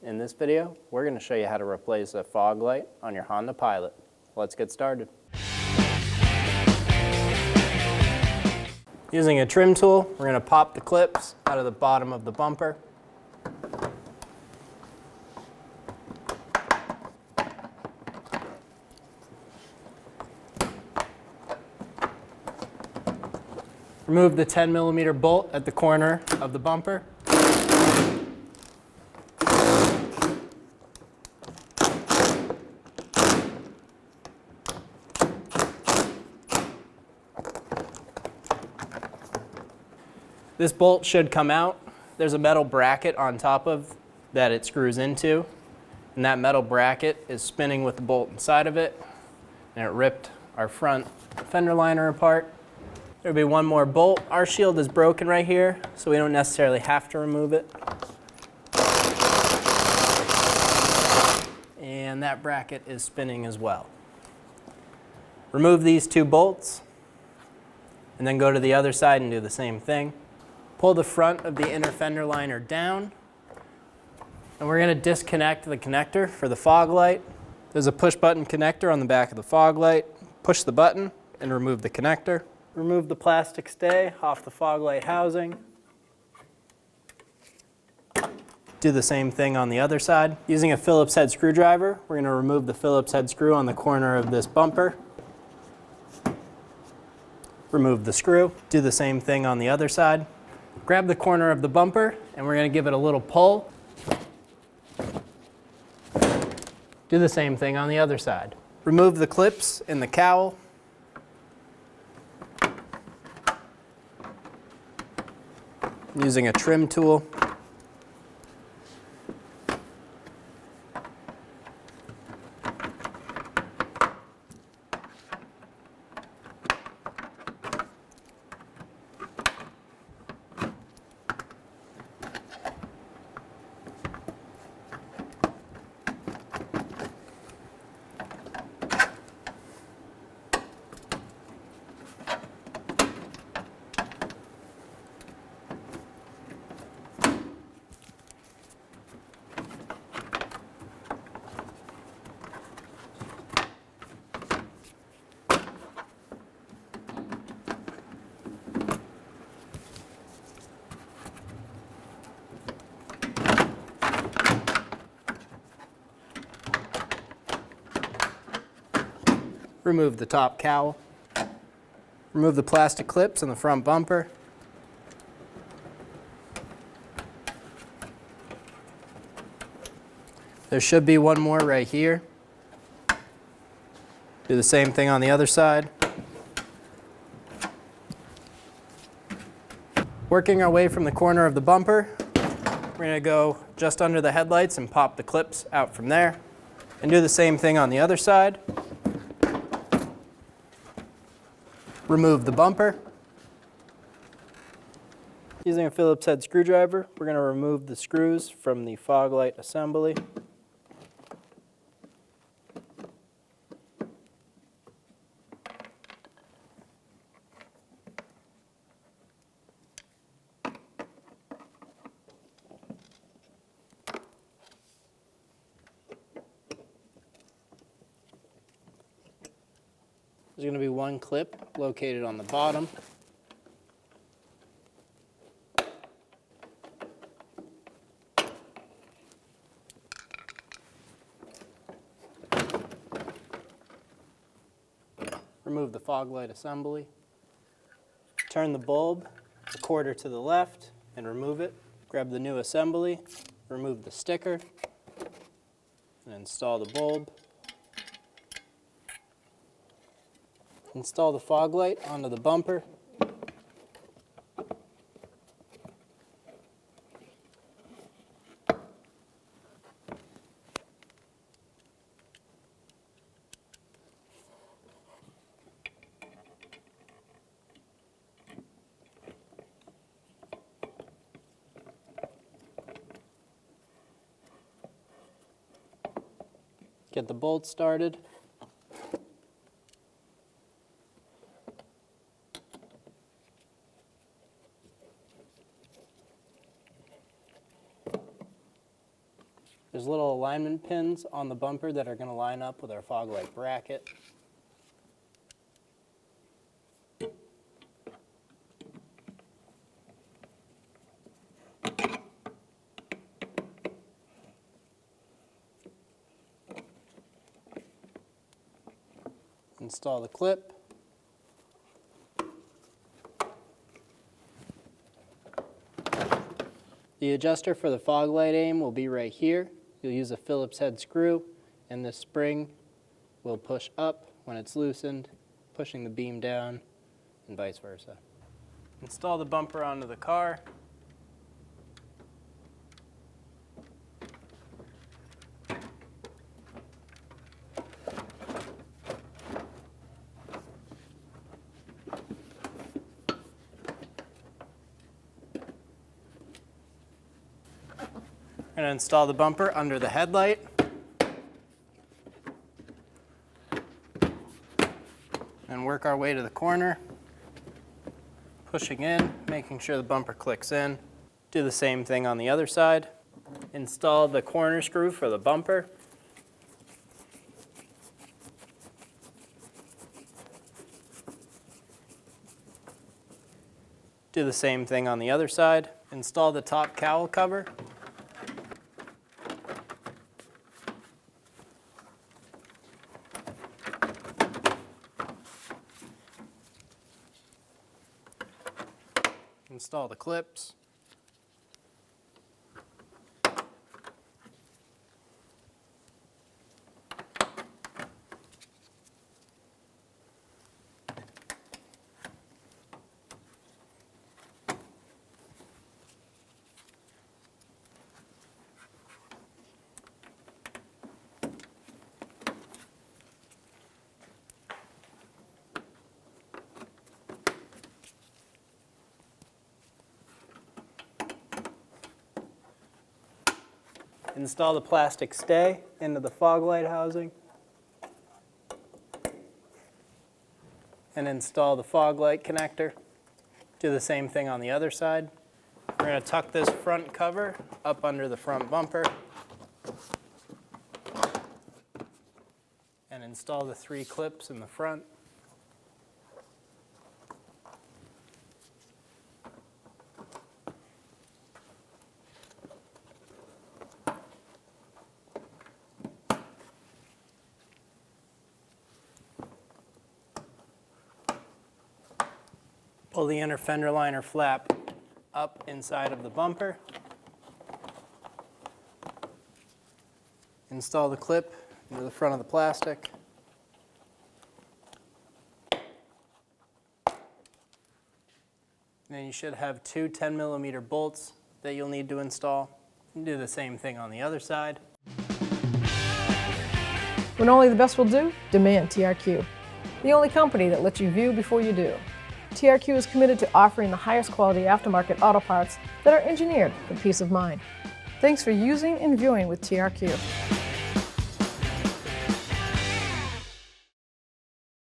In this video, we're going to show you how to replace a fog light on your Honda Pilot. Let's get started. Using a trim tool, we're going to pop the clips out of the bottom of the bumper. Remove the 10mm bolt at the corner of the bumper. This bolt should come out. There's a metal bracket on top of that it screws into, and that metal bracket is spinning with the bolt inside of it, and it ripped our front fender liner apart. There'll be one more bolt. Our shield is broken right here, so we don't necessarily have to remove it. And that bracket is spinning as well. Remove these two bolts, and then go to the other side and do the same thing. Pull the front of the inner fender liner down, and we're going to disconnect the connector for the fog light. There's a push button connector on the back of the fog light. Push the button and remove the connector. Remove the plastic stay off the fog light housing. Do the same thing on the other side. Using a Phillips head screwdriver, we're going to remove the Phillips head screw on the corner of this bumper. Remove the screw. Do the same thing on the other side. Grab the corner of the bumper, and we're going to give it a little pull. Do the same thing on the other side. Remove the clips in the cowl. Using a trim tool. Remove the top cowl. Remove the plastic clips in the front bumper. There should be one more right here. Do the same thing on the other side. Working our way from the corner of the bumper, we're going to go just under the headlights and pop the clips out from there. And do the same thing on the other side. Remove the bumper. Using a Phillips head screwdriver, we're going to remove the screws from the fog light assembly. There's going to be one clip located on the bottom. Remove the fog light assembly. Turn the bulb a quarter to the left and remove it. Grab the new assembly, remove the sticker, and install the bulb. Install the fog light onto the bumper. Get the bolt started. There's little alignment pins on the bumper that are going to line up with our fog light bracket. Install the clip. The adjuster for the fog light aim will be right here. You'll use a Phillips head screw, and this spring will push up when it's loosened, pushing the beam down, and vice versa. Install the bumper onto the car. We're going to install the bumper under the headlight. And work our way to the corner, pushing in, making sure the bumper clicks in. Do the same thing on the other side. Install the corner screw for the bumper. Do the same thing on the other side. Install the top cowl cover. Install the clips. Install the plastic stay into the fog light housing. And install the fog light connector. Do the same thing on the other side. We're going to tuck this front cover up under the front bumper. And install the 3 clips in the front. Pull the inner fender liner flap up inside of the bumper. Install the clip into the front of the plastic. Then you should have 2 10mm bolts that you'll need to install. And do the same thing on the other side. When only the best will do, demand TRQ. The only company that lets you view before you do. TRQ is committed to offering the highest quality aftermarket auto parts that are engineered for peace of mind. Thanks for using and viewing with TRQ.